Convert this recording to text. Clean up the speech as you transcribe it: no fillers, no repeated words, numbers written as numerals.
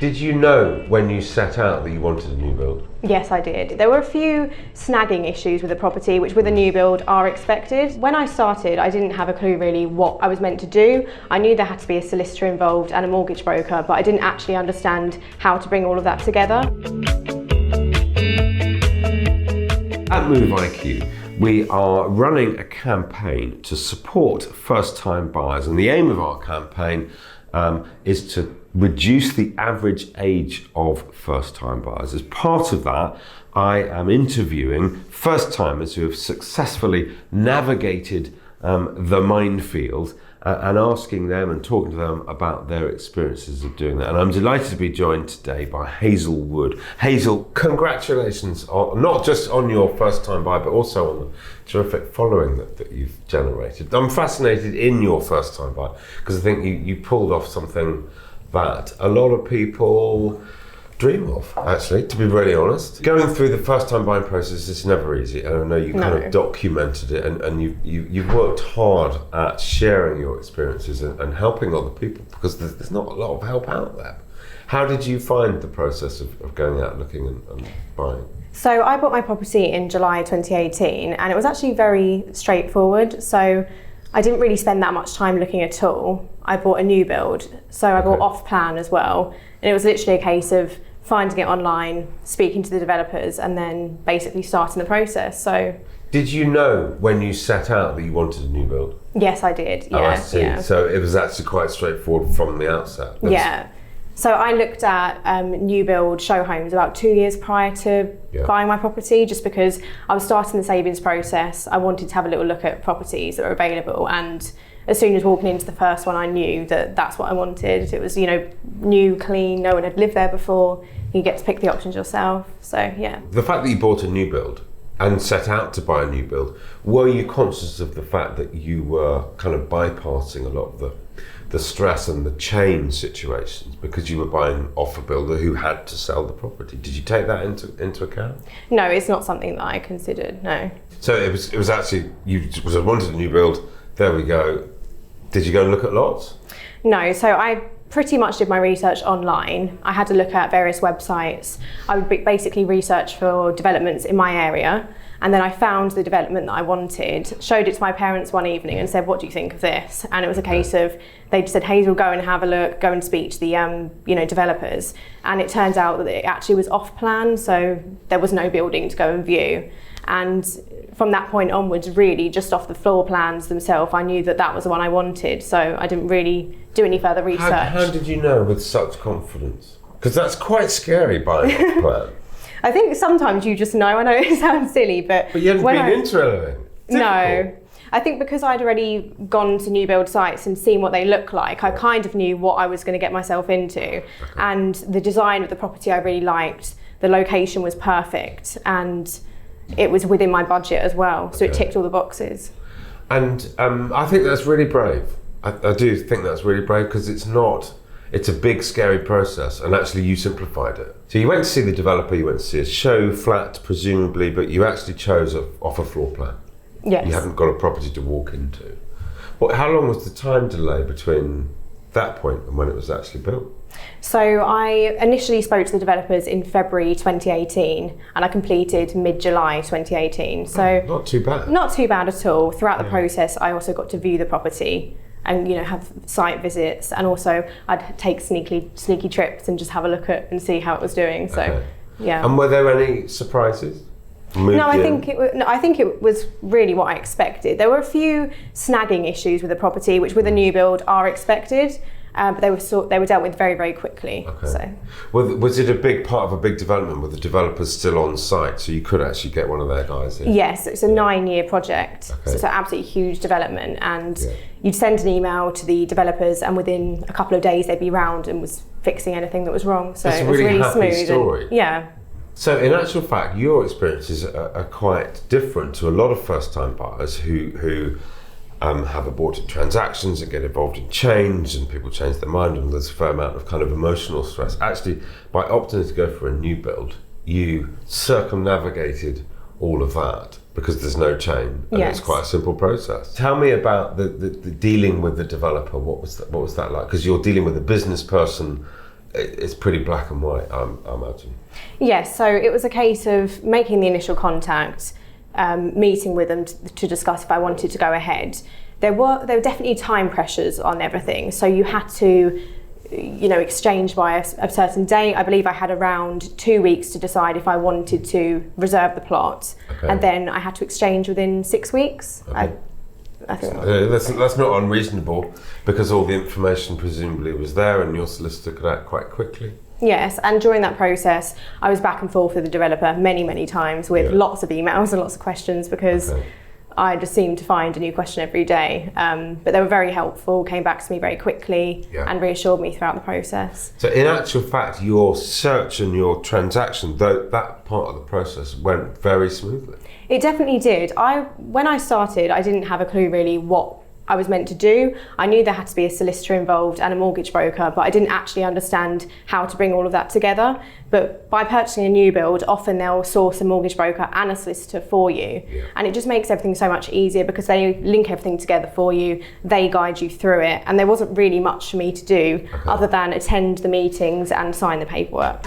Did you know when you set out that you wanted a new build? Yes, I did. There were a few snagging issues with the property, which with a new build are expected. When I started, I didn't have a clue really what I was meant to do. I knew there had to be a solicitor involved and a mortgage broker, but I didn't actually understand how to bring all of that together. At Move IQ, we are running a campaign to support first-time buyers, and the aim of our campaign is to reduce the average age of first-time buyers. As part of that, I am interviewing first-timers who have successfully navigated the minefield and asking them and talking to them about their experiences of doing that. And I'm delighted to be joined today by Hazel Wood. Hazel, congratulations on, not just on your first-time buyer, but also on the terrific following that you've generated. I'm fascinated in your first-time buyer because I think you pulled off something that a lot of people dream of, actually, to be really honest. Going through the first-time buying process is never easy, and I know you kind of documented it, and you've worked hard at sharing your experiences and helping other people, because there's not a lot of help out there. How did you find the process of going out looking and buying? So I bought my property in July 2018, and it was actually very straightforward. So I didn't really spend that much time looking at all. I bought a new build, so I bought off plan as well. And it was literally a case of finding it online, speaking to the developers, and then basically starting the process. So, did you know when you set out that you wanted a new build? Yes, I did. Yeah, I see. Yeah. So it was actually quite straightforward from the outset. Yeah. So I looked at new build show homes about 2 years prior to buying my property, just because I was starting the savings process. I wanted to have a little look at properties that were available, and as soon as walking into the first one, I knew that that's what I wanted. It was, new, clean, no one had lived there before. You get to pick the options yourself, so yeah. The fact that you bought a new build and set out to buy a new build, were you conscious of the fact that you were kind of bypassing a lot of the stress and the chain situations because you were buying off a builder who had to sell the property? Did you take that into account? No, it's not something that I considered, no. So it was actually, you wanted a new build, there we go. Did you go and look at lots? No, so I pretty much did my research online. I had to look at various websites. I would basically research for developments in my area, and then I found the development that I wanted, showed it to my parents one evening and said, what do you think of this? And it was a case of, they just said, Hazel, go and have a look, go and speak to the developers. And it turned out that it actually was off plan, so there was no building to go and view. And from that point onwards, really, just off the floor plans themselves, I knew that that was the one I wanted, so I didn't really do any further research. How did you know with such confidence? Because that's quite scary, buying off plan. I think sometimes you just know. I know it sounds silly, but you haven't been into anything. No. I think because I'd already gone to new build sites and seen what they look like, I kind of knew what I was going to get myself into. And the design of the property I really liked, the location was perfect, and it was within my budget as well, so it ticked all the boxes. And I think that's really brave. I do think that's really brave, because it's a big, scary process, and actually you simplified it. So you went to see the developer, you went to see a show flat, presumably, but you actually chose off a floor plan. Yes. You haven't got a property to walk into. How long was the time delay between that point and when it was actually built? So I initially spoke to the developers in February 2018, and I completed mid-July 2018. So not too bad. Not too bad at all. Throughout the process, I also got to view the property and have site visits, and also I'd take sneaky trips and just have a look at and see how it was doing. So yeah. And were there any surprises? No, I think it was really what I expected. There were a few snagging issues with the property, which with a new build are expected. But they were dealt with very, very quickly. Okay. So. Was it a big part of a big development with the developers still on site, so you could actually get one of their guys in? Yes, it's a 9-year project, so it's an absolutely huge development, and you'd send an email to the developers, and within a couple of days they'd be round and was fixing anything that was wrong. So it was really smooth. Story. Yeah. So in actual fact, your experiences are quite different to a lot of first-time buyers who have aborted transactions and get involved in change, and people change their mind, and there's a fair amount of kind of emotional stress. Actually, by opting to go for a new build, you circumnavigated all of that because there's no chain, and it's quite a simple process. Tell me about the dealing with the developer. What was that like? Because you're dealing with a business person it's pretty black and white, I imagine. Yes, so it was a case of making the initial contact, meeting with them to discuss if I wanted to go ahead. There were definitely time pressures on everything, so you had to, exchange by a certain date. I believe I had around 2 weeks to decide if I wanted to reserve the plot, and then I had to exchange within 6 weeks. Okay. I think that's not unreasonable, because all the information presumably was there and your solicitor could act quite quickly. Yes, and during that process, I was back and forth with the developer many times with lots of emails and lots of questions, because I just seemed to find a new question every day. But they were very helpful, came back to me very quickly and reassured me throughout the process. So in actual fact, your search and your transaction, though, that part of the process went very smoothly. It definitely did. When I started, I didn't have a clue really what I was meant to do. I knew there had to be a solicitor involved and a mortgage broker, but I didn't actually understand how to bring all of that together. But by purchasing a new build, often they'll source a mortgage broker and a solicitor for you. And it just makes everything so much easier, because they link everything together for you, they guide you through it, and there wasn't really much for me to do other than attend the meetings and sign the paperwork.